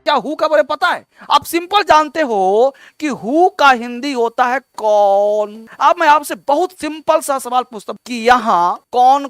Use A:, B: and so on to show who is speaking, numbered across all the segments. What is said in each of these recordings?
A: क्या हु का बारे में पता है? आप सिंपल जानते हो कि हु का हिंदी होता है कौन। अब मैं आपसे बहुत सिंपल सा सवाल पूछता हूं कि यहाँ कौन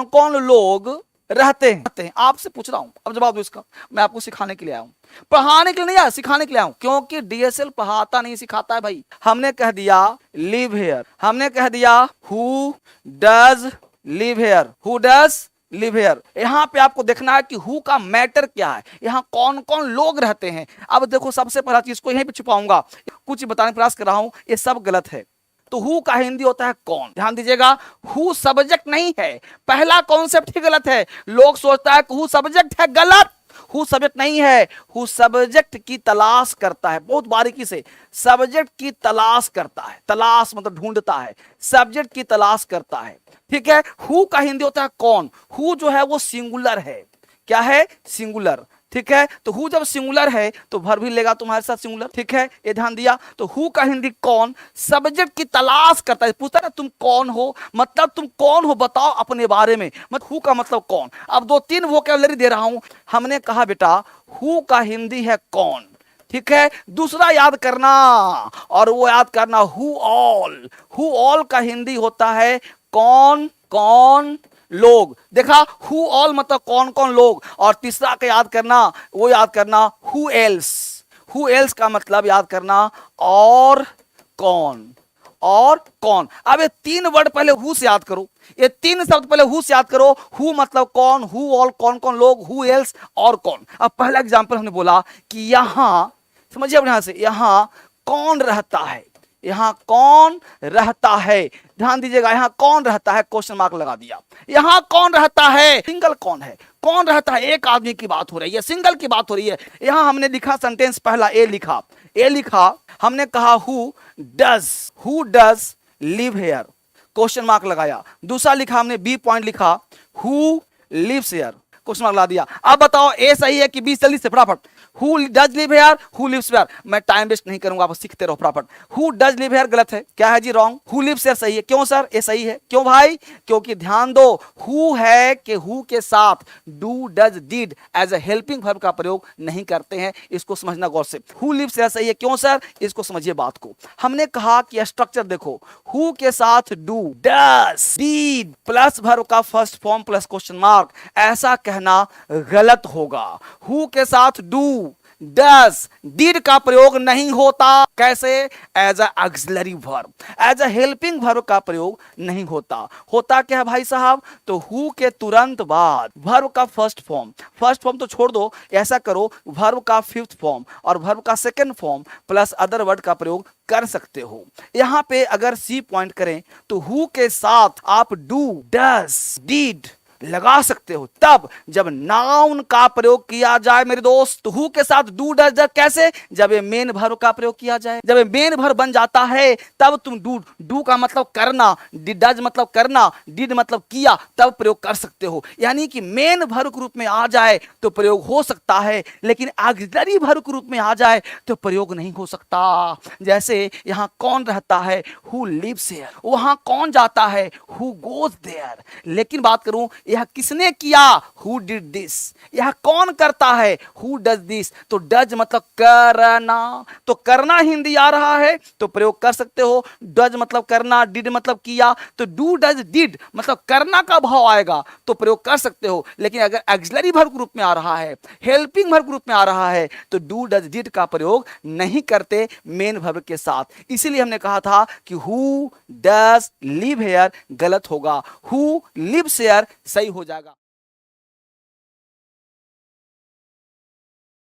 A: कौन लोग रहते हैं। आपसे पूछ रहा हूं, अब जवाब दो इसका। मैं आपको सिखाने के लिए आया हूं, पढ़ाने के लिए नहीं आया, सिखाने के लिए आया हूं, क्योंकि डीएसएल पढ़ाता नहीं सिखाता है भाई। हमने कह दिया लिव हेयर, हमने कह दिया who does live here, who does live hair. यहां पे आपको देखना है कि हु का मैटर क्या है, यहां कौन कौन लोग रहते हैं। अब देखो, सबसे पहला चीज को यहीं पे छुपाऊंगा, कुछ बताने का प्रयास कर रहा हूं, ये सब गलत है। तो हु का हिंदी होता है कौन। ध्यान दीजिएगा, हु सब्जेक्ट नहीं है, पहला कॉन्सेप्ट ही गलत है। लोग सोचता है कि हु सब्जेक्ट है, गलत। हु सब्जेक्ट नहीं है, हु सब्जेक्ट की तलाश करता है। बहुत बारीकी से, सब्जेक्ट की तलाश करता है, तलाश मतलब ढूंढता है, सब्जेक्ट की तलाश करता है, ठीक है। हु का हिंदी होता है कौन। हु जो है वो सिंगुलर है, क्या है? सिंगुलर, ठीक है। तो हु जब सिंगुलर है तो भर भी लेगा तुम्हारे साथ सिंगुलर, ठीक है, ये ध्यान दिया। तो हु का हिंदी कौन, सब्जेक्ट की तलाश करता है, पूछता है ना तुम कौन हो, मतलब तुम कौन हो बताओ अपने बारे में, मतलब हु का मतलब कौन। अब दो तीन वोकैबुलरी दे रहा हूं। हमने कहा बेटा हु का हिंदी है कौन, ठीक है। दूसरा याद करना, और वो याद करना हु ऑल। हु ऑल का हिंदी होता है कौन कौन लोग। देखा, हु ऑल मतलब कौन कौन लोग। और तीसरा का याद करना, वो याद करना हु एल्स। हु एल्स का मतलब याद करना और कौन, और कौन। अब ये तीन वर्ड पहले हु से याद करो, ये तीन शब्द पहले हु से याद करो। हु मतलब कौन, हु ऑल कौन कौन लोग, हु एल्स और कौन। अब पहला एग्जांपल हमने बोला कि यहां, समझिए अब यहां से, यहां कौन रहता है, यहां कौन रहता है। ध्यान दीजिएगा, यहां कौन रहता है, क्वेश्चन मार्क लगा दिया। यहां कौन रहता है, सिंगल कौन है, कौन रहता है, एक आदमी की बात हो रही है, सिंगल की बात हो रही है। यहां हमने लिखा सेंटेंस, पहला ए लिखा, ए लिखा, हमने कहा who does live here, question mark लगाया। दूसरा लिखा हमने, बी पॉइंट लिखा, who lives here, question mark ला दिया। अब बताओ ए सही है कि बी? जल्दी से फटाफट। Who does live here, who lives here. मैं टाइम वेस्ट नहीं करूंगा, आप सीखते रहो फटाफट। हु डज लिव हेयर गलत है, क्या है जी? रॉन्ग। हु लिव्स हेयर सही है। क्यों सर? ये सही है। क्यों भाई? क्योंकि ध्यान दो, हु है कि हु के साथ do does did as a helping verb का प्रयोग नहीं करते हैं, इसको समझना गौर से। हु लिव्स हेयर सही है। क्यों सर? इसको समझिए बात को। हमने कहा कि स्ट्रक्चर देखो, हु के साथ do does did plus verb का first form plus question mark, ऐसा कहना गलत होगा। हु के साथ डू डज डिड का प्रयोग नहीं होता। कैसे? As a auxiliary verb, as a helping verb का प्रयोग नहीं होता। होता क्या है भाई साहब? तो हु के तुरंत बाद वर्ब का फर्स्ट फॉर्म तो छोड़ दो, ऐसा करो वर्ब का फिफ्थ फॉर्म और वर्ब का second form plus other word का प्रयोग कर सकते हो। यहां पे अगर सी पॉइंट करें तो हु के साथ आप डू डज डिड लगा सकते हो तब जब नाउन का प्रयोग किया जाए मेरे दोस्त। तो हु के साथ डू डज डज कैसे? जब ये मेन वर्ब का प्रयोग किया जाए, जब ये मेन वर्ब बन जाता है तब तुम डू का मतलब करना, डज मतलब करना, डिड मतलब किया, तब प्रयोग कर सकते हो। यानी कि मेन वर्ब के रूप में आ जाए तो प्रयोग हो सकता है, लेकिन ऑक्सिलरी वर्ब के रूप में आ जाए तो प्रयोग नहीं हो सकता। जैसे यहां कौन रहता है, हु लिव्स हियर, वहां कौन जाता है, हु गोज देयर। लेकिन बात करूं यह किसने किया, हु डिड दिस। यह कौन करता है, हु डज दिस। तो डज मतलब करना, तो करना हिंदी आ रहा है तो प्रयोग कर सकते हो। डज मतलब करना, डिड मतलब किया, तो डू डज डिड मतलब करना का भाव आएगा तो प्रयोग कर सकते हो। लेकिन अगर ऑक्सिलरी वर्ब के रूप में आ रहा है, हेल्पिंग वर्ब के रूप में आ रहा है, तो डू डज डिड का प्रयोग नहीं करते मेन वर्ब के साथ। इसीलिए हमने कहा था कि हु डज लिव हेयर गलत होगा, हु लिव्स हेयर सही हो जाएगा।